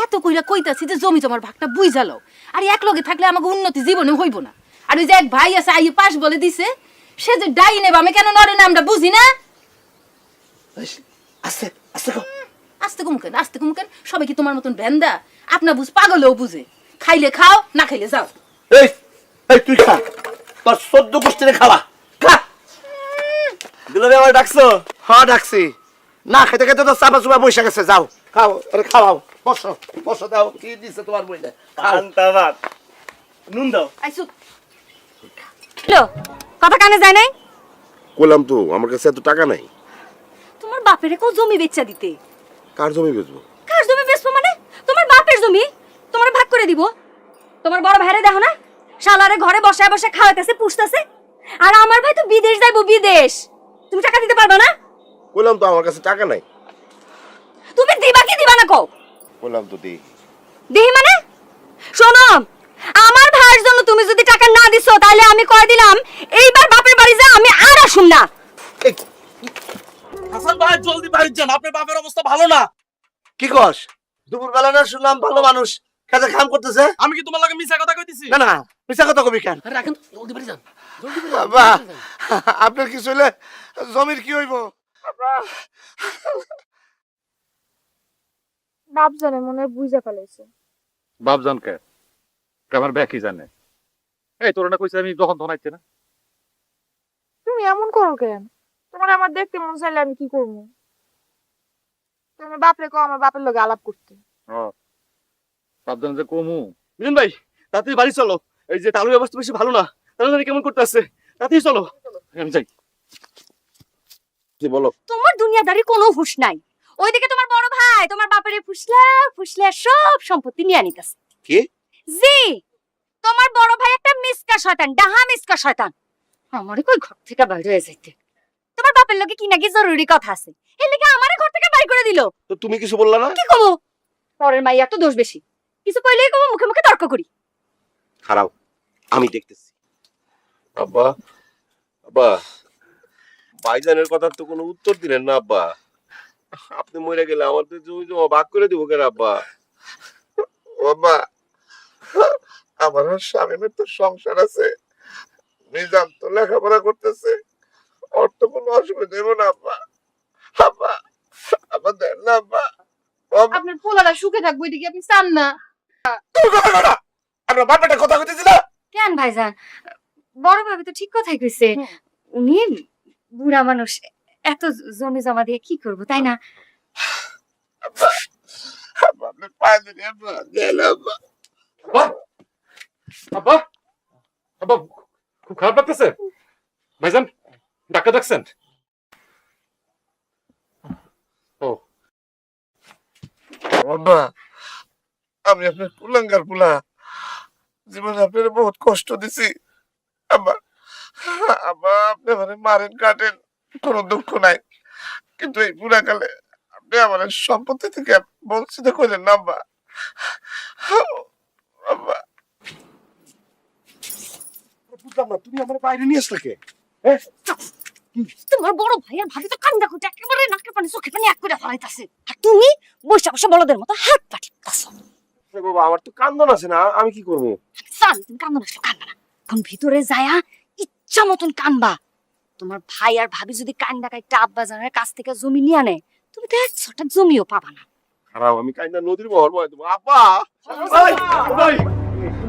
এত কইরা কইতাছি যে জমি জমার ভাগটা বুঝালো, আর এক লগে থাকলে আমাকে উন্নতি জীবনে হইব না। আর ওই যে এক ভাই আছে আইয়ে পাশ বলে দিছে, সে যে ডাইনে বামে কেন নড়ে না আমরা বুঝি না। আস্তে আস্তে কও। আস্তে কুমকেন, আস্তে কুমকেন, সবাই কি তোমার মতন ভ্যান্দা? আপনা বুঝ পাগলেও বুঝে, খাইলে খাও না খাইলে যাও। এই এই তুই খা, তোর 14 গোষ্ঠীরে খাওয়া খা। দুলাভাই আমার ডাকছো? হ্যাঁ ডাকছি, না খেতে খেতে তো চাপা চুপা বসে গেছে, যাও খাও, আরে খাওয়াও, বসো বসো, দাও কি দিছে তোমার বইটা খাও। আন্তা ভাত, নুন দাও। আইসু হ্যালো, কথা কানে যায় নাই? বললাম তো আমার কাছে এত টাকা নাই। তোমার বাপের কেউ জমি বেচা দিতে। কার জমি বেচবো? কার জমি বেচবো মানে? তোমার বাপের জমি, তোমার ভাগ করে দিব। তোমার বড় ভাইরে দেখো না, শালারে ঘরে বসায় বসে খাওয়াইতেছে, পুষতেছে। আর আমার ভাই তো বিদেশ যাইবো, বিদেশ। তুমি টাকা দিতে পারবে না? বললাম তো আমার কাছে টাকা নাই। তুমি দিবা কি দিবা না কও? বললাম তো দিই। দিহি মানে? শোনো, আমার ভাইয়ের জন্য তুমি যদি টাকা না দিছো, তাহলে আমি কয়ে দিলাম এইবার বাপের বাড়ি যা আমি আর আসুম না। হাসান ভাই জলদি বাড়ি যান, আপনার বাপের অবস্থা ভালো না। কি কস? দুপুরবেলা না শুনলাম ভালো মানুষ কাজে কাম করতেছে। আমি কি তোমার লাগে মিছা কথা কইতেছি? না না, মিছা কথা কবি কেন? রাখেন, জলদি বাড়ি যান। বাবা, আপনার কিছু হইলে জমির কি হইব? বাপ জানে, মনে হয় বুঝা ফেলাইছে। বাপজান কে আমার ব্যাকি জানে। এই তোর না কইছে আমি যখন ধনাইতে না। তুমি এমন করো কেন? তোমার আমার দেখতে মন চাইলে আমি কি করবো? তুমি বাপরে কও আমার বাপের লগে আলাপ করতে। ও বাপজান যে কমু। মিলন ভাই, তাড়াতাড়ি বাড়ি চলো। এই যে তালুর অবস্থা বেশি ভালো না, তাহলে জানি কেমন করতে আছে। তাড়াতাড়ি চলো, আমি যাই। কি বলো? তোমার দুনিয়াদারি কোনো হুঁশ নাই। ওইদিকে তোমার বড় ভাই তোমার বাপের ফুসলা ফুসলা সব সম্পত্তি নিয়ে আনিতাছে। কি? জি, তোমার বড় ভাই একটা মিসকা শয়তান, ডাহা মিসকা শয়তান। আমারে কই ঘর থেকে বাইরে হয়ে যাইতে। তোমার বাপের লগে কি নাকি জরুরি কথা আছে, এর লাগি আমারে ঘর থেকে বাইর করে দিল। তো তুমি কিছু বললা না? কি কমু? পরের মাইয়া তো দোষ বেশি, কিছু কইলেই কমু, মুখে মুখে তর্ক করি। খারাপ, আমি দেখতেছি। আব্বা, আব্বা, ভাইজানের কথার তো কোনো উত্তর দিলেন না আব্বা। আপনি মরে গেলে আমাদের জমি জমা ভাগ করে দিব কেন আব্বা? বাবা, আমার আর স্বামীর তো সংসার আছে, নিজাম তো লেখাপড়া করতেছে, ওর তো কোনো অসুবিধা হইব না আব্বা। আব্বা, আব্বা দেন না আব্বা। বাবা, আপনার পোলারা সুখে থাকবো, এটা কি আপনি চান না? তুমি কথা কও না। আমরা বাপেটা কথা কইতেছি না। কেন ভাইজান? বড় ভাবি তো ঠিক কথাই কইছে। উনি বুড়া মানুষ, এত জমি জমা দিয়ে কি করব, তাই না? আব্বা, আব্বা, আপনি পায়ে ধরি আব্বা, দেন আব্বা। আব্বা, আব্বা, আব্বা খুব খারাপ লাগতেছে। ভাইজান ডাক্তার ডাকছেন? ও বাবা, আমি আপনার কুলাঙ্গার পুলা, জীবনে আপনার বহুত কষ্ট দিছি আব্বা। আব্বা, আপনি আমার মারেন কাটেন, কোনো দুঃখ নাই, কিন্তু এই বুড়াকালে আপনি আমার সম্পত্তি থেকে বঞ্চিত করেন না আব্বা। আব্বা, বুঝলাম না, তুমি আমার বাইরে নিয়ে আসলে কে? তোমার বড় ভাই আর ভাবি তো কান্দা খুঁটে একেবারে নাকে পানি চোখে পানি এক করে ফেলাইতাছে, আর তুমি বসে বসে বলদের মতো হাত পাঠিতাছো। বাবা, আমার তো কান্দন আছে না, আমি কি করবো? জানি তুমি কান্দো না, কান্দবা না, এখন ভিতরে যায়া ইচ্ছা মতন কানবা। তোমার ভাই আর ভাবি যদি কান্দা কাইটা আব্বা জানের কাছ থেকে জমি নিয়ে আনে, তুমি তো 100টা জমিও পাবা না। খারাপ, আমি কাইন্দা নদীর বহর বয় দেবো আব্বা। ভাই, ভাই,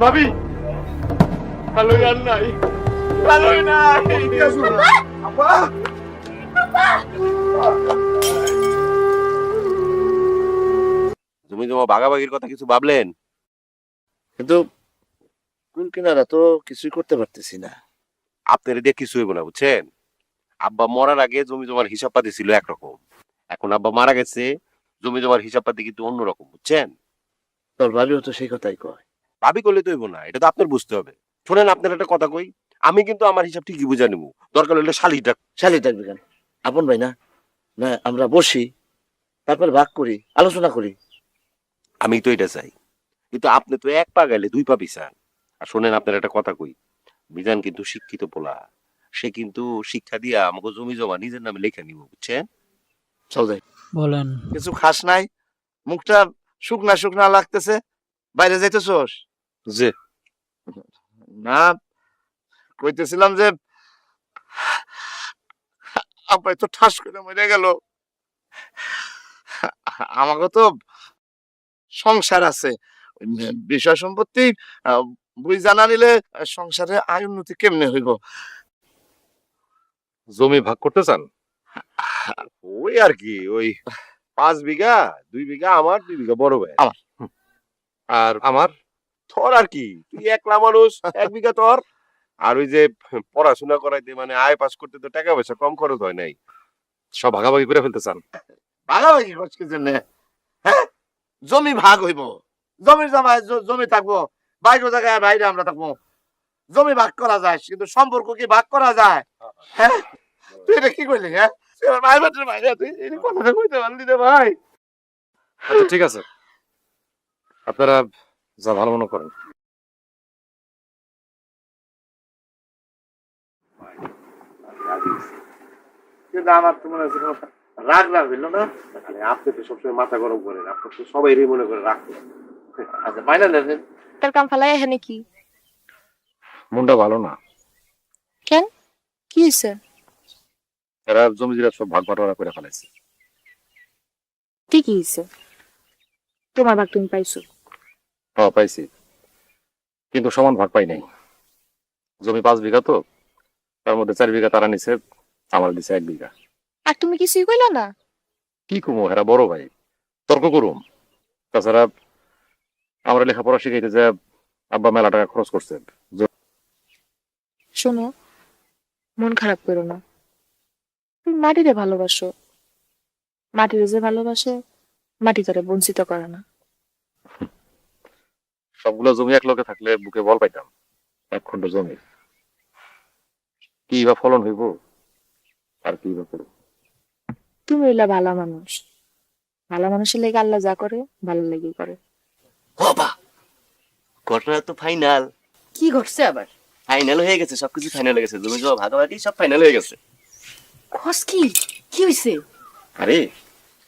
ভাবি, ভালোই আর নাই, ভালোই নাই। আব্বা, জমি জমা ভাগাভাগির কথা কিছু ভাবলেন? কিন্তু কুল কিনারা তো কিছুই করতে পারতেছি না। আপনার দিয়ে কিছু হইব না, বুঝছেন? আব্বা মরার আগে জমি জমার হিসাব পাতি ছিল একরকম, এখন আব্বা মারা গেছে, জমি জমার হিসাব পাতি কিন্তু অন্যরকম, বুঝছেন? তোর ভাবিও তো সেই কথাই কয়। ভাবি করলে তো হইব না, এটা তো আপনার বুঝতে হবে। শোনেন, আপনার একটা কথা কই, আমি কিন্তু আমার হিসাব ঠিকই বুঝে নিব, দরকার হলে শালিটা। শালি থাকবে কেন? আপন ভাই না? না, আমরা বসি, তারপর ভাগ করি, আলোচনা করি। আমি তো এটা চাই, কিন্তু আপনি তো এক পা গেলে দুই পা পিছান। আর শোনেন, আপনার একটা কথা কই, মিজান কিন্তু শিক্ষিত পোলা, সে কিন্তু শিক্ষা দিয়া আমাকে জমি জমা নিজের নামে লেখা নিব, বুঝছেন? চল যাই। বলেন। কিছু খাস নাই, মুখটা শুকনা শুকনা লাগতেছে, বাইরে যাইতেছোস? যে না, কইতেছিলাম যে আব্বাই তো ঠাস করে মরে গেল। আমাকে তো সংসার আছে, বিষয় সম্পত্তি বুঝ জানা নিলে সংসারে আয় উন্নতি কেমনে হইব? জমি ভাগ করতে চান? ওই আর কি, ওই 5 বিঘা, 2 বিঘা আমার, 2 বিঘা বড় ভাই। আর আমার? তোর আর কি, তুই একলা মানুষ, 1 বিঘা তোর। আর ওই যে পড়াশোনা করাইতে মানে আয় পাস করতে তো টাকা পয়সা কম খরচ হয় নাই। সব ভাগাভাগি করে ফেলতে চান? ভাগাভাগি খরচ জন্য, হ্যাঁ? জমি ভাগ হইব, জমির জামায় জমি থাকবো, বাইরে জায়গায় বাইরে আমরা থাকবো। জমি ভাগ করা যায়, কিন্তু সম্পর্ক কি ভাগ করা যায়? হ্যাঁ, তুই এটা কি করলি? হ্যাঁ, তুই আমার ভাই বাটের ভাই, তুই এই কথাটা কইতে পারলি রে ভাই? আচ্ছা ঠিক আছে, আপনারা যা ভালো মনে করেন। কিন্তু আমার তো মনে হচ্ছে কোনো রাগ রাগ হইলো না। আরে আপনি তো সবসময় মাথা গরম করেন, আপনার তো সবাই মনে করে রাখতে। আচ্ছা, মাইনা নেন। তার কাম ফেলাই এখানে কি? মনটা ভালো না। কেন, কি হয়েছে? এরা জমি জিরা সব ভাগ বাটোয়ারা করে ফেলাইছে। ঠিকই হয়েছে, তোমার ভাগ তুমি পাইছো। হ্যাঁ পাইছি, কিন্তু সমান ভাগ পাই নাই। জমি 5 বিঘা তো, তার মধ্যে 4 বিঘা তারা নিছে, আমার দিছে 1 বিঘা। আর তুমি কিছুই কইলা না? কি কমো, হেরা বড় ভাই, তর্ক করুম। তাছাড়া আমরা লেখাপড়া শিখাইতে যে আব্বা মেলা টাকা খরচ করছে। শোনো, মন খারাপ করো না, তুমি মাটিরে ভালোবাসো। মাটিরে যে ভালোবাসে, মাটি তারে বঞ্চিত করে না। সবগুলো জমি এক লগে থাকলে বুকে বল পাইতাম। 1 খণ্ড জমি কি বা ফলন হইব, আর কি বা করব। তুমি হইলা ভালো মানুষ, ভালো মানুষের লেগে আল্লাহ যা করে ভালো লেগে করে। বাবা, ঘটনা তো ফাইনাল। কি ঘটছে আবার? ফাইনাল হয়ে গেছে, সবকিছু ফাইনাল হয়ে গেছে, জমি জমা ভাগাভাগি সব ফাইনাল হয়ে গেছে। খস কি কি হইছে? আরে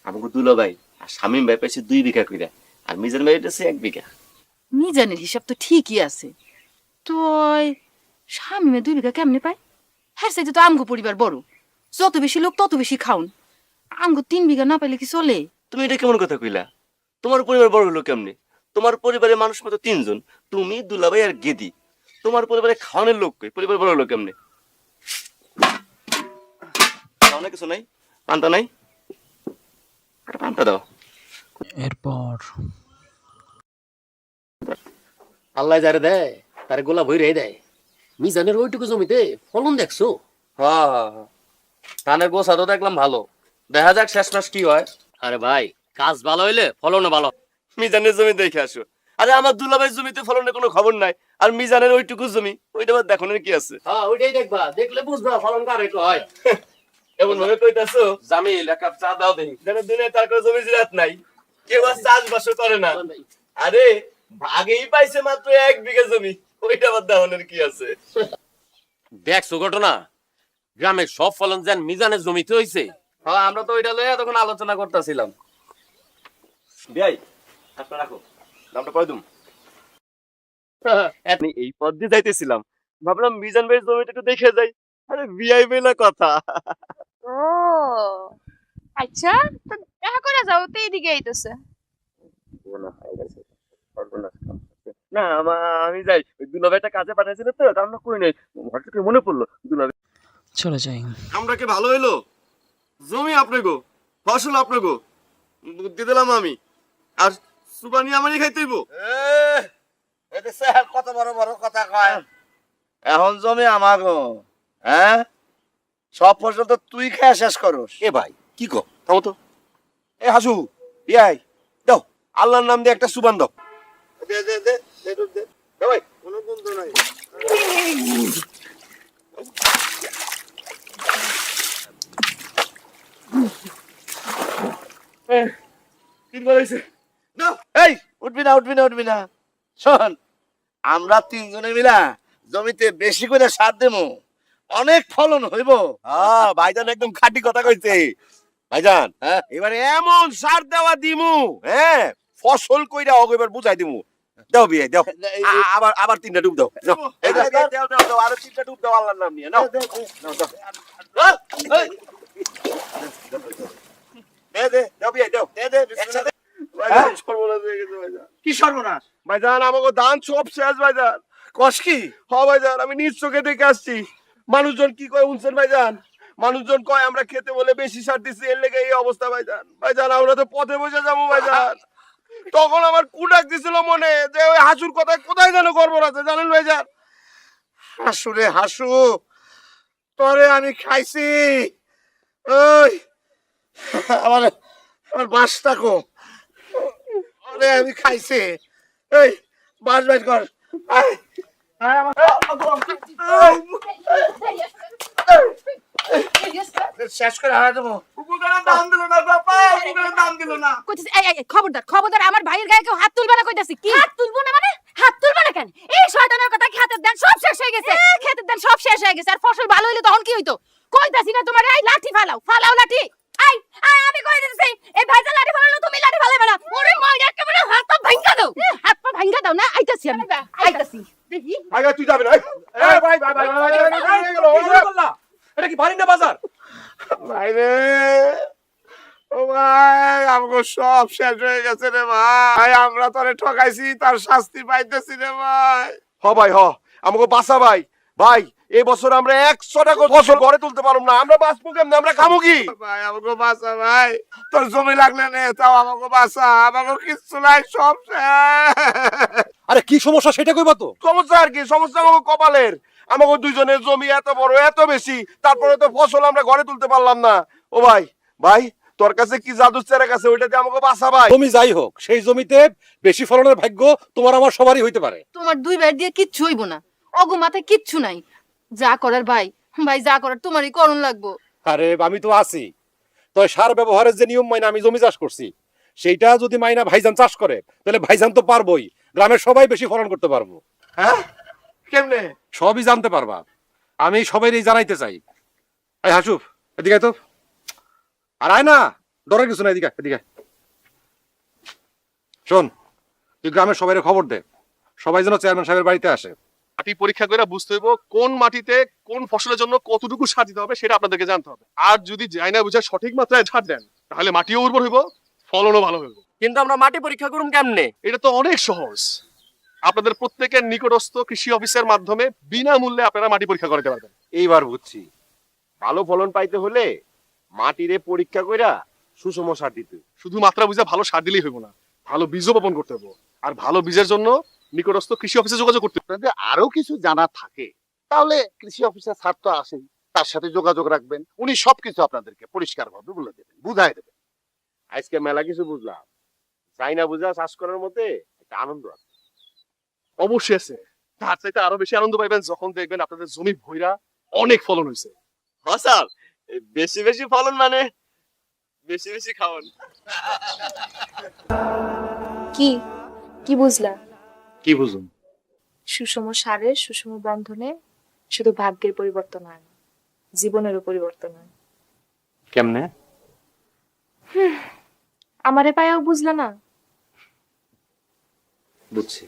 আমাকে দুলা ভাই আর শামীম ভাই পাইছে 2 বিঘা কইরা, আর মিজান ভাই পাইছে 1 বিঘা। মিজানের হিসাব তো ঠিকই আছে, তো স্বামী 2 বিঘা কেমনে পায়? হ্যাঁ, সাইতে তো আমগো পরিবার বড়, যত বেশি লোক তত বেশি খাউন। আমগো 3 বিঘা না পাইলে কি চলে? তুমি এটা কেমন কথা কইলা? তোমার পরিবার বড় হলো কেমনে? তোমার পরিবারে মানুষ মাত্র 3 জন, তুমি দুলাভাই আর গেদি। তোমার পরিবারে খাওয়ানোর লোক কই? পরিবার বড় হলো কেমনে? খাওয়া না কিছু নাই, পান্তা নাই, একটা পান্তা দাও। এরপর আল্লাহ যারে দেয় তারে গোলা ভইরে দেয়। মিজানের ওইটুকু জমিতে ফলন দেখছো? ধানের গোছা তো দেখলাম ভালো, দেখা যাক শেষ মাস কি হয়। আরে ভাই, কাজ ভালো হইলে ফলনও ভালো। মিজানের জমি দেখে আসো। আরে আমার দুলাভাইয়ের জমিতে ফলনের কোনো খবর নাই, আর মিজানের ওইটুকু জমি, ওইটা আবার দেখানোর কি আছে? হ্যাঁ, ওইটাই দেখবা, দেখলে বুঝবা ফলন কার একটু হয়। এমন ভাবে কইতাছো জামিল, এক কাপ চা দাও দেখি। যেন দুনিয়ায় তার কোনো জমি জিরাত নাই, কেউ আর চাষবাসও করে না। আরে ভাগেই পাইছে মাত্র 1 বিঘা জমি, ওইটা আবার দেখানোর কি আছে? দেখছো ঘটনা, গ্রামের সব ফলন যেন মিজানের জমিতে হইছে। হ্যাঁ, আমরা তো ওইটা লইয়া তখন আলোচনা করতেছিলাম। ভাই আপনারা রাখো, দামটা কয় দিম? আমি এই পথ দিয়ে যাইতেছিলাম, ভাবলাম মিজান ভাইয়ের জমিটা একটু দেখে যাই। আরে ভিআইপি না কথা। ও আচ্ছা, তো দেখা করে যাও, তো এইদিকে আইতেছে। না আমি যাই, ওই দুলাভাইটা কাজে পাঠাইছিল তো, রান্না করি নাই, হঠাৎ করে মনে পড়লো দুলাভাই। চলে যাই। আমরা কি ভালো হইলো? জমি আপনি গো, ফসল আপনি গো, বুদ্ধি দিলাম আমি, আর সুবানি আমারই খাইতে হইব। কত বড় বড় কথা কয়। এখন জমি আমাগো, হ্যাঁ? সব ফসল তো তুই খেয়ে শেষ করস। এ ভাই কি কো, থামো তো। এ হাসু, ইয়াই দাও, আল্লাহর নাম দিয়ে একটা সুবান দাও। দে দে দে দে দে দে ভাই, কোনো বন্ধু নাই। তিনবার হয়েছে। না, এই উঠবি না উঠবি না উঠবি না। শোন, আমরা 3 জনে মিলা জমিতে বেশি করে সার দেবো, অনেক ফলন হইব। হ্যাঁ ভাইজান একদম খাঁটি কথা কইছে। ভাইজান, হ্যাঁ, এবারে এমন সার দেওয়া দিমু, হ্যাঁ ফসল কইরা হোক এবার বুঝাই দিমু। দাও বিয়ে দাও। আবার আবার 3টা ডুব দাও। নাও, এই দাও দাও দাও দাও আরো 3টা ডুব দাও আল্লাহর নাম নিয়ে। নাও নাও দাও। দে দাও বিয়ে দাও। দে একসাথে। ভাইজান সর্বনাশ হয়ে গেছে ভাইজান। কি সর্বনাশ? ভাইজান আমাকে ধান সব শেষ ভাইজান। কস কি? ভাইজান আমি নিজ চোখে দেখে আসছি। মানুষজন কি কয় শুনছেন ভাইজান? মানুষজন কয় আমরা খেতে বলে বেশি সার দিচ্ছি এর লেগে এই অবস্থা ভাইজান। ভাইজান আমরা তো পথে বসে যাবো ভাইজান। তখন আমার কুডাক দিছিল মনে যে ওই হাসুর কথা কোথায় যেন গর্বর আছে জানেন ভাইজান? হাসু রে হাসু, তোরে আমি খাইছি। ওই আমার আমার বাসটা কো ওরে আমি খাইছি। এই বাস বাইর কর। আয়, আয় আমার শেষ করে হারা দেবো। দাম দিল না বাবা, দাম দিল না। কইতেছি এই এই খবরদার খবরদার আমার ভাইয়ের গায়ে কেউ হাত তুলবে না কইতাছি। কি হাত তুলবো না মানে? হাত তুলবো না কেন? এই শয়তানের কথা খেতের দেন সব শেষ হয়ে গেছে। খেতের ধান সব শেষ হয়ে গেছে আর ফসল ভালো হইলে তখন কি হইতো? কইতাছি না তোমার এই লাঠি ফালাও ফালাও লাঠি। আই আই আমি কই দিতেছি এই ভাইজান লাঠি ফালালো তুমি লাঠি ফালাবে না। ওরে মা একেবারে হাত পা ভাঙ্গা দাও। হাত পা ভাঙ্গা দাও না আইতাছি আমি আইতাছি। দেখি আগে তুই যাবি না। এই ভাই ভাই ভাই এটা কি বাড়ি না বাজার? ভাই রে, ও ভাই আমাকে সব শেষ হয়ে গেছে রে ভাই। আমরা তোরে ঠকাইছি, তার শাস্তি পাইতেছি রে ভাই। ভাই আমাকে বাসা ভাই। ভাই এই বছর আমরা 100 টাকা ফসল ঘরে তুলতে পারবো না। আমরা বাঁচবো কেমনে? আমরা খাবো কি? ভাই আমাকে বাঁচা ভাই, তোর জমি লাগলে নে, তাও আমাকে বাঁচা। আমাকে কিচ্ছু নাই, সব শেষ। আরে কি সমস্যা সেটা কইবা তো। সমস্যা আর কি? সমস্যা আমাকে কপালের। আমাকে দুইজনের জমি এত বড় এত বেশি, তারপরে তো ফসল আমরা ঘরে তুলতে পারলাম না। ও ভাই ভাই তোর কাছে কি জাদু চেরা কাছে ওইটাতে আমাকে বাঁচা ভাই। জমি যাই হোক সেই জমিতে বেশি ফলনের ভাগ্য তোমার আমার সবারই হইতে পারে। তোমার দুই ভাই দিয়ে কিচ্ছু হইব না। অগো মাথায় কিচ্ছু নাই। যা করার ভাই ভাই যা করার তোমারই করণ লাগবো। আরে আমি তো আছি। তো সার ব্যবহারের যে নিয়ম মাইনা আমি জমি চাষ করছি, সেইটা যদি মাইনা ভাইজান চাষ করে তাহলে ভাইজান তো পারবোই। গ্রামের সবাই বেশি ফলন করতে পারবো। হ্যাঁ কেমনে? সবই জানতে পারবা। আমি সবাই জানাইতে চাই। এই হাসুফ এদিকে আয় তো। আর আয় না, ডরার কিছু না, এদিকে আয়, এদিকে আয়। শোন, তুই গ্রামের সবাই খবর দে, সবাই যেন চেয়ারম্যান সাহেবের বাড়িতে আসে। মাটি পরীক্ষা করে বুঝতে হইব কোন মাটিতে কোন ফসলের জন্য কতটুকু সার দিতে হবে সেটা আপনাদেরকে জানতে হবে। আর যদি যাই না বুঝে সঠিক মাত্রায় সার দেন তাহলে মাটিও উর্বর হইব, ফলনও ভালো হইব। কিন্তু আমরা মাটি পরীক্ষা করুম কেমনে? এটা তো অনেক সহজ। আপনাদের প্রত্যেকের নিকটস্থ কৃষি অফিসের মাধ্যমে বিনামূল্যে আপনারা মাটি পরীক্ষা করাতে পারবেন। এইবার বুঝছি, ভালো ফলন পাইতে হলে মাটিরে পরীক্ষা কইরা সুষম সার দিতে। শুধু মাত্রা বুঝে ভালো সার দিলেই হইব না, ভালো বীজও বপন করতে হবে। আর ভালো বীজের জন্য নিকটস্থ কৃষি অফিসে যোগাযোগ করতে হবে। যদি আরো কিছু জানা থাকে তাহলে কৃষি অফিসার স্যার তো আসেন, তার সাথে যোগাযোগ রাখবেন। উনি সবকিছু আপনাদেরকে পরিষ্কারভাবে বলে দেবেন, বুঝাই দেবেন। আজকে মেলা কিছু বুঝলাম। চাই না বুঝা চাষ করার মধ্যে একটা আনন্দ আছে। অবশ্যই আছে। তার চাইতে আরো বেশি আনন্দ পাইবেন যখন দেখবেন আপনাদের জমি ভইরা অনেক ফলন হয়েছে। হ্যাঁ স্যার, বেশি বেশি ফলন মানে বেশি বেশি খাওয়ান। কি কি বুঝলা? কি বুঝুন? সুষম সারের সুষম বন্ধনে শুধু ভাগ্যের পরিবর্তন হয় না, জীবনেরও পরিবর্তন হয়। কেমনে? আমারে পায়াও বুঝলা না? বুঝছি।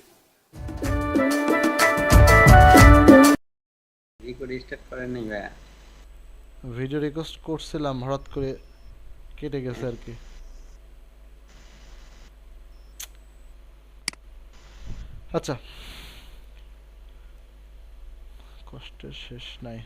ভিডিও রিকোয়েস্ট করছিলাম, হঠাৎ করে কেটে গেছে আর কি। আচ্ছা, কষ্টের শেষ নাই।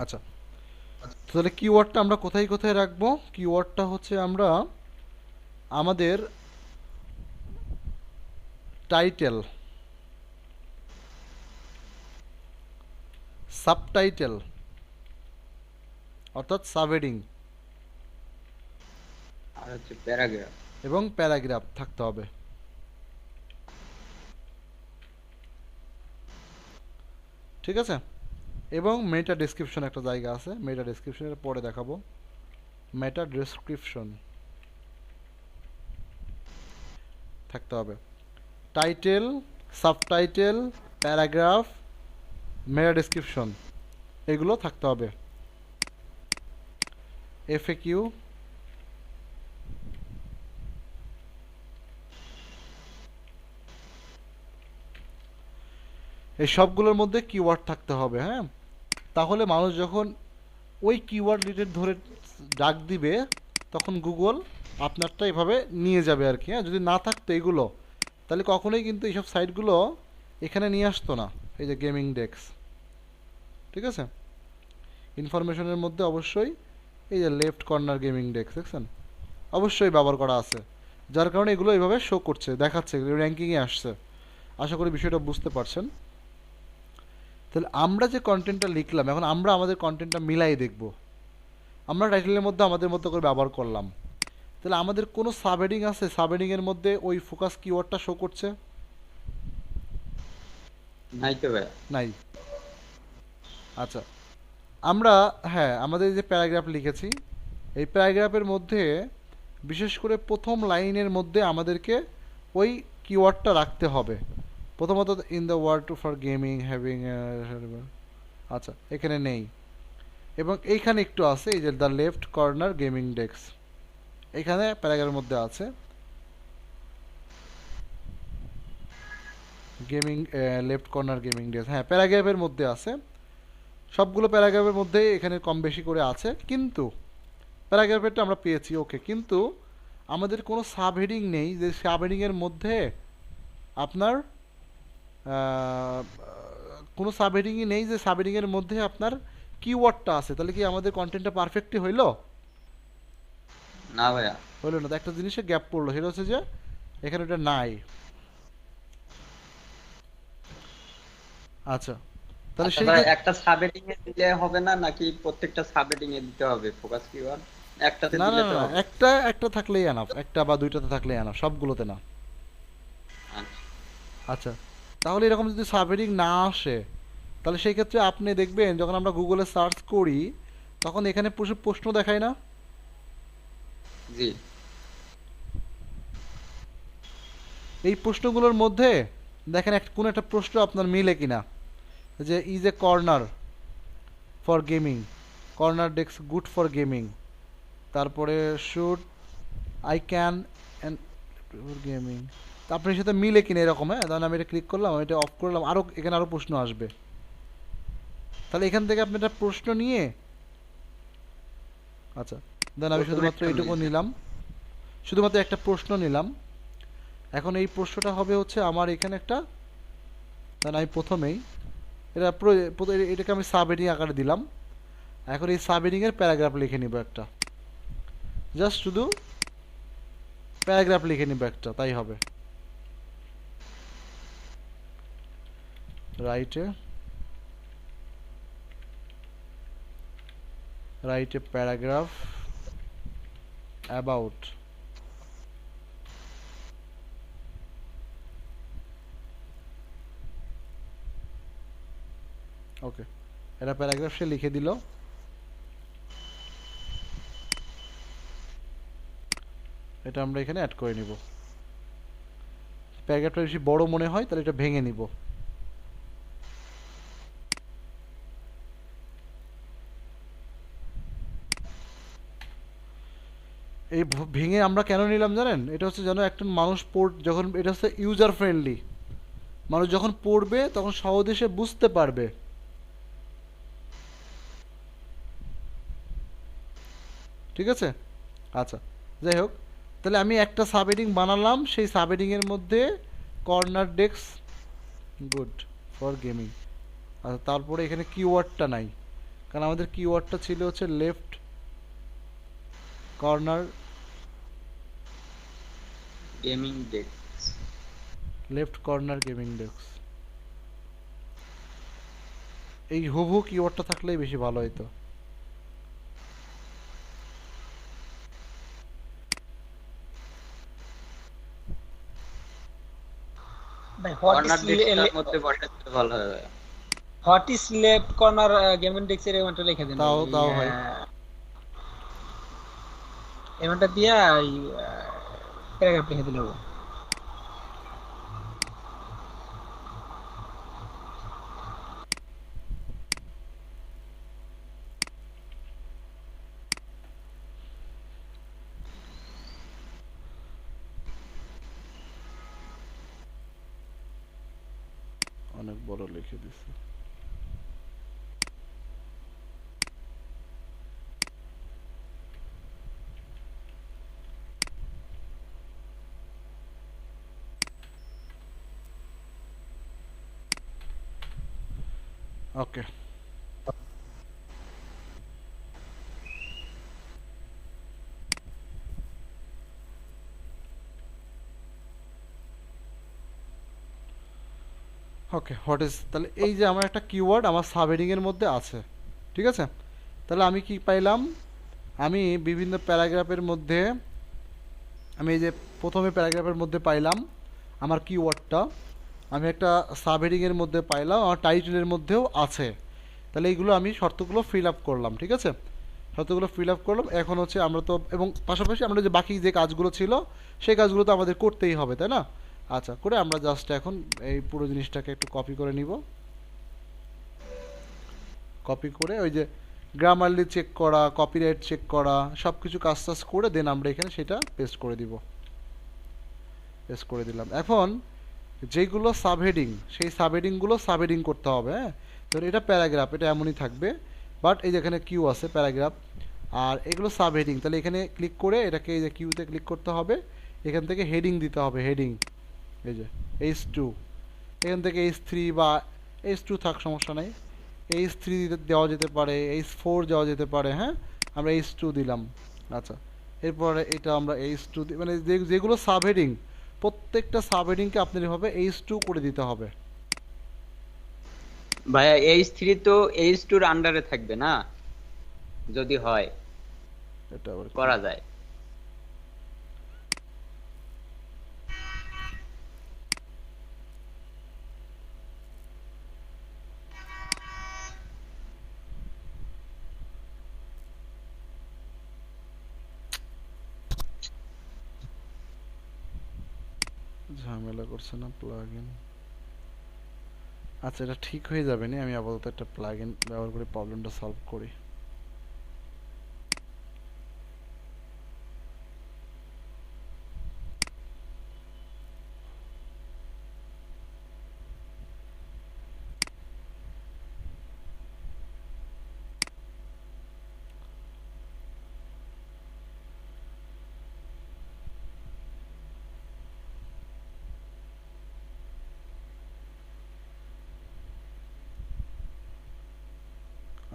আচ্ছা, তাহলে কিওয়ার্ডটা আমরা কোথায় কোথায় রাখবো? কিওয়ার্ডটা হচ্ছে আমরা আমাদের টাইটেল, সাবটাইটেল অর্থাৎ সাবহেডিং আর হচ্ছে প্যারাগ্রাফ। এবং প্যারাগ্রাফ থাকতে হবে। ঠিক আছে, এবং মেটা ডেসক্রিপশন একটা জায়গা আছে, মেটা ডেসক্রিপশনের পরে দেখাবো। মেটা ডেসক্রিপশন থাকতে হবে, টাইটেল, সাবটাইটেল, প্যারাগ্রাফ, মেটা ডেসক্রিপশন এগুলো থাকতে হবে। এফএকিউ, এই সবগুলোর মধ্যে কিওয়ার্ড থাকতে হবে। হ্যাঁ, তাহলে মানুষ যখন ওই কিওয়ার্ড রিলেটেড ধরে ডাক দিবে তখন গুগল আপনারটা এভাবে নিয়ে যাবে আর কি। হ্যাঁ, যদি না থাকতো এগুলো তাহলে কখনোই কিন্তু এইসব সাইটগুলো এখানে নিয়ে আসতো না। এই যে গেমিং ডেস্ক, ঠিক আছে, ইনফরমেশনের মধ্যে অবশ্যই এই যে লেফট কর্নার গেমিং ডেস্ক দেখছেন, অবশ্যই ব্যবহার করা আছে, যার কারণে এগুলো এইভাবে শো করছে, দেখাচ্ছে, র্যাঙ্কিংয়ে আসছে। আশা করি বিষয়টা বুঝতে পারছেন। তাহলে আমরা যে কন্টেন্টটা লিখলাম, এখন আমরা আমাদের কন্টেন্টটা মিলাই দেখব। আমরা টাইটেলের মধ্যে আমাদের মতো করে ব্যবহার করলাম, তাহলে আমাদের কোনো সাবহেডিং আছে, সাবহেডিংয়ের মধ্যে ওই ফোকাস কিওয়ার্ডটা শো করছে? নাই তো ভাই, নাই। আচ্ছা, আমরা হ্যাঁ আমাদের যে প্যারাগ্রাফ লিখেছি এই প্যারাগ্রাফের মধ্যে বিশেষ করে প্রথম লাইনের মধ্যে আমাদেরকে ওই কিওয়ার্ডটা রাখতে হবে। প্রথমত in the world to for gaming having, আচ্ছা এখানে নেই, এবং এইখানে একটু আছে, এই যে the left corner gaming desk এখানে প্যারাগ্রাফের মধ্যে আছে। Gaming left corner gaming desk, হ্যাঁ প্যারাগ্রাফের মধ্যে আছে, সবগুলো প্যারাগ্রাফের মধ্যে এখানে কম বেশি করে আছে, কিন্তু প্যারাগ্রাফেরটা আমরা পেয়েছি ওকে, কিন্তু আমাদের কোনো সাবহেডিং নেই যে সাবহেডিংয়ের মধ্যে আপনার কোনো সাবহেডিংই নেই যে সাবহেডিংয়ের মধ্যে আপনার কিওয়ার্ডটা আছে। তাহলে কি আমাদের কন্টেন্টটা পারফেক্টই হইলো? না ভাইয়া, হইলো না, তো একটা জিনিসে গ্যাপ পড়লো, সেটা হচ্ছে যে এখানে ওটা নাই। আচ্ছা, তাহলে সেই একটা সাবহেডিং এ দিলে হবে না নাকি প্রত্যেকটা সাবহেডিং এ দিতে হবে ফোকাস কিওয়ার্ড? একটাতে না দিলে না তো না, হবে। একটা থাকলেই এনাফ, একটা বা দুইটাতে থাকলেই এনাফ, সবগুলোতে না। আচ্ছা। আচ্ছা, তাহলে এরকম যদি সাবহেডিং না আসে তাহলে সেই ক্ষেত্রে আপনি দেখবেন যখন আমরা গুগলে সার্চ করি তখন এখানে প্রচুর প্রশ্ন দেখায় না? জি। এই প্রশ্নগুলোর মধ্যে দেখেন কোনো একটা প্রশ্ন আপনার মিলে কিনা, যে is a corner for gaming, corner desk good for gaming, তারপরে should I can and gaming, আপনার সাথে মিলে কিনা এরকম। হ্যাঁ, তাহলে আমি এটা ক্লিক করলাম, আমি এটা অফ করলাম, আরও এখানে আরও প্রশ্ন আসবে। তাহলে এখান থেকে আপনি একটা প্রশ্ন নিয়ে, আচ্ছা দেন আমি শুধুমাত্র এইটুকু নিলাম, শুধুমাত্র একটা প্রশ্ন নিলাম। এখন এই প্রশ্নটা হবে হচ্ছে আমার এখানে একটা, তাহলে আমি প্রথমেই এটাকে আমি সাবহেডিং আকারে দিলাম। এখন এই সাবহেডিংয়ের প্যারাগ্রাফ লিখে নিব একটা, জাস্ট শুধু প্যারাগ্রাফ লিখে নিব একটা, তাই হবে। write a paragraph about ওকে, এটা প্যারাগ্রাফ সে লিখে দিল। এটা আমরা এখানে অ্যাড করে নিব। প্যারাগ্রাফটা বেশি বড় মনে হয় তাহলে এটা ভেঙে নিব। এই ভেঙে আমরা কেন নিলাম জানেন? এটা হচ্ছে যেন একটা মানুষ যখন এটা হচ্ছে ইউজার ফ্রেন্ডলি, মানুষ যখন পড়বে তখন সহজে সে বুঝতে পারবে। ঠিক আছে, আচ্ছা যাই হোক, তাহলে আমি একটা সাবহেডিং বানালাম, সেই সাবহেডিংয়ের মধ্যে corner desk good for gaming, আচ্ছা তারপরে এখানে কিওয়ার্ডটা নাই, কারণ আমাদের কিওয়ার্ডটা ছিল হচ্ছে left corner gaming desk. Gaming desk. এই হুবহু কিওয়ার্ডটা থাকলেই বেশি ভালো হতো। কর্নার ডেস্কটার মধ্যে বসাতে ভালো হবে। What is left corner gaming desk এর এমনটা লিখে দিন। দাও ভাই। এমনটা দিয়া এই প্যারাগ্রাফ লিখে দিলে হবে। অনেক বড় লিখে দিছে। ওকে, হোয়াট ইজ, তাহলে এই যে আমার একটা কিওয়ার্ড আমার সাবহেডিং এর মধ্যে আছে, ঠিক আছে। তাহলে আমি কি পাইলাম, আমি বিভিন্ন প্যারাগ্রাফের মধ্যে, আমি এই যে প্রথমে প্যারাগ্রাফের মধ্যে পাইলাম আমার কিওয়ার্ডটা, আমি একটা সাবহেডিং এর মধ্যে পাইলাম, আমার টাইটেলের মধ্যেও আছে। তাহলে এইগুলো আমি শর্তগুলো ফিল আপ করলাম, ঠিক আছে, শর্তগুলো ফিল আপ করলাম। এখন হচ্ছে আমরা তো, এবং পাশাপাশি আমরা যে বাকি যে কাজগুলো ছিল সেই কাজগুলো তো আমাদের করতেই হবে, তাই না। আচ্ছা, করে আমরা জাস্ট এখন এই পুরো জিনিসটাকে একটু কপি করে নিব। কপি করে ওই যে গ্রামারলি চেক করা, কপিরাইট চেক করা, সব কিছু কাজ টাজ করে দেন আমরা এখানে সেটা পেস্ট করে দিব। পেস্ট করে দিলাম। এখন যেগুলো সাবহেডিং, সেই সাবহেডিংগুলো সাবহেডিং করতে হবে, হ্যাঁ। তো এটা প্যারাগ্রাফ, এটা এমনই থাকবে, বাট এই যেখানে কিউ আছে প্যারাগ্রাফ, আর এগুলো সাবহেডিং। তাহলে এখানে ক্লিক করে এটাকে এই যে কিউতে ক্লিক করতে হবে, এখান থেকে হেডিং দিতে হবে, হেডিং, এই যে H2, এখান থেকে H3 বা H2 থাক, সমস্যা নাই, H3 দেওয়া যেতে পারে, H4 দেওয়া যেতে পারে, হ্যাঁ। আমরা H2 দিলাম। আচ্ছা, এরপরে এটা আমরা H2 মানে যেগুলো সাবহেডিং, প্রত্যেকটা সাবহেডিংকে আপনার এভাবে H2 করে দিতে হবে। ভাইয়া H3 তো H2 এর আন্ডারে থাকবে না, যদি হয় এটা আবার করা যায়। ঝামেলা করছে না প্লাগইন। আচ্ছা, এটা ঠিক হয়ে যাবে না, আমি আপাতত একটা প্লাগইন ব্যবহার করে প্রবলেমটা সলভ করি।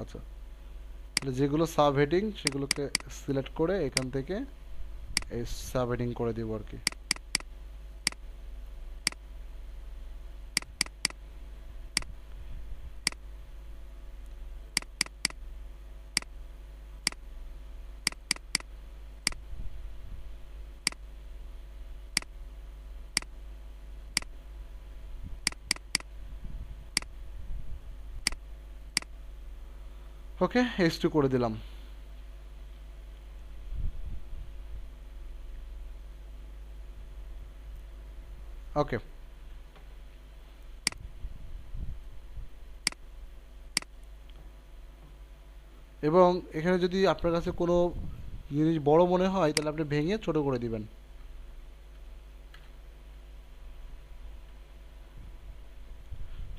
আচ্ছা, তাহলে যেগুলো সাব হেডিং সেগুলোকে সিলেক্ট করে এখান থেকে এই সাব হেডিং করে দিব আর কি। ওকে, H2 করে দিলাম। ওকে, এবং এখানে যদি আপনার কাছে কোনো জিনিস বড় মনে হয় তাহলে আপনি ভেঙে ছোট করে দিবেন।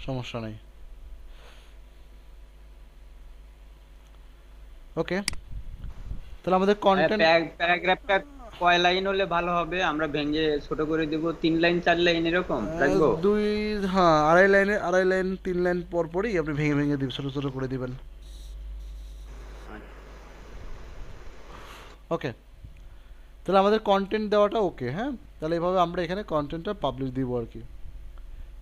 সমস্যা নেই। ওকে, তাহলে আমাদের কন্টেন্ট, প্যারাগ্রাফটা কয় লাইন হলে ভালো হবে? আমরা ভেঙে ছোট করে দেব, 3 লাইন 4 লাইন এরকম রাখবো? আড়াই লাইন 3 লাইন পর পরই আপনি ভেঙে ভেঙে দিবেন, ছোট ছোট করে দিবেন। ওকে, তাহলে আমাদের কন্টেন্ট দেওয়াটা ওকে। হ্যাঁ, তাহলে এভাবে আমরা এখানে কন্টেন্টটা পাবলিশ দিব আর কি।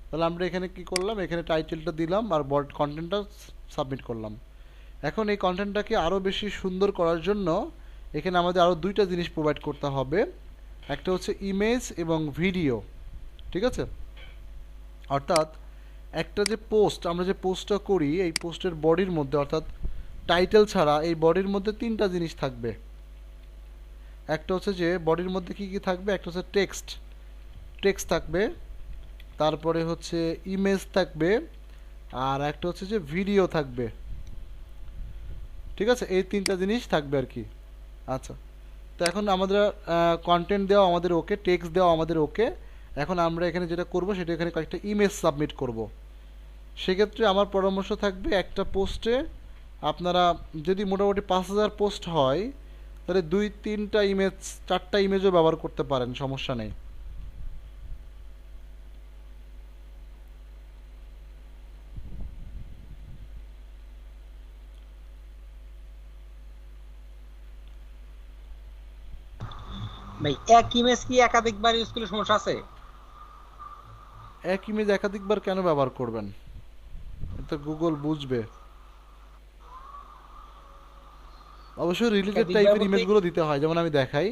তাহলে আমরা এখানে কি করলাম, এখানে টাইটেলটা দিলাম আর কন্টেন্টটা সাবমিট করলাম। এখন এই কন্টেন্টটাকে আরও বেশি সুন্দর করার জন্য এখানে আমাদের আরও দুইটা জিনিস প্রোভাইড করতে হবে। একটা হচ্ছে ইমেজ এবং ভিডিও, ঠিক আছে? অর্থাৎ একটা যে পোস্ট, আমরা যে পোস্টটা করি এই পোস্টের বডির মধ্যে, অর্থাৎ টাইটেল ছাড়া এই বডির মধ্যে তিনটা জিনিস থাকবে। একটা হচ্ছে যে বডির মধ্যে কি কি থাকবে, একটা হচ্ছে টেক্সট থাকবে, তারপরে হচ্ছে ইমেজ থাকবে, আর একটা হচ্ছে যে ভিডিও থাকবে, ঠিক আছে? এই তিনটা জিনিস থাকবে আর কি। আচ্ছা, তো এখন আমাদের কন্টেন্ট দেওয়া আমাদের ওকে, টেক্সট দেওয়া আমাদের ওকে। এখন আমরা এখানে যেটা করব সেটা এখানে কয়েকটা ইমেজ সাবমিট করব। সেক্ষেত্রে আমার পরামর্শ থাকবে একটা পোস্টে আপনারা যদি মোটামুটি 5000 পোস্ট হয় তাহলে 2-3টা ইমেজ, 4টা ইমেজও ব্যবহার করতে পারেন, সমস্যা নেই। ভাই এক ইমেজ কি একাধিকবার ইউজ করলে সমস্যা আছে? এক ইমেজ একাধিকবার কেন ব্যবহার করবেন? এটা গুগল বুঝবে। অবশ্যই রিলেটেড একাধিকবার টাইপের বলতে- ইমেজগুলো দিতে হয়, যেমন আমি দেখাই।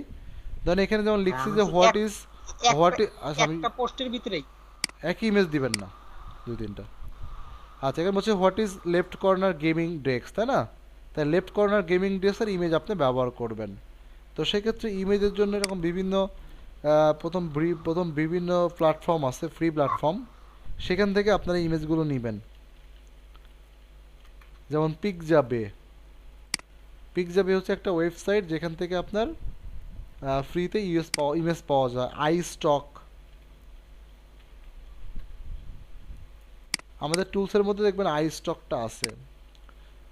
ধরেন এখানে যেমন লিখছি যে হোয়াট ইজ আমি একটা পোস্টের ভিতরেই একই ইমেজ দিবেন না, 2-3টা। আচ্ছা, এখানে বলছে what is left corner gaming desk, তাই না? তাই লেফট কর্নার গেমিং ডেস্কের ইমেজ আপনি ব্যবহার করবেন। তো সেক্ষেত্রে ইমেজের জন্য এরকম বিভিন্ন প্রথম বিভিন্ন প্ল্যাটফর্ম আছে, ফ্রি প্ল্যাটফর্ম, সেখান থেকে আপনারা ইমেজগুলো নেবেন। যেমন পিকজাবে হচ্ছে একটা ওয়েবসাইট যেখান থেকে আপনার ফ্রিতে ইমেজ পাওয়া যায়। আইস্টক, আমাদের টুলসের মধ্যে দেখবেন আইস্টকটা আছে।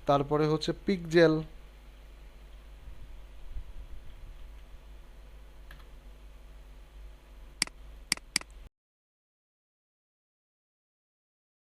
তারপরে হচ্ছে পিকজেল,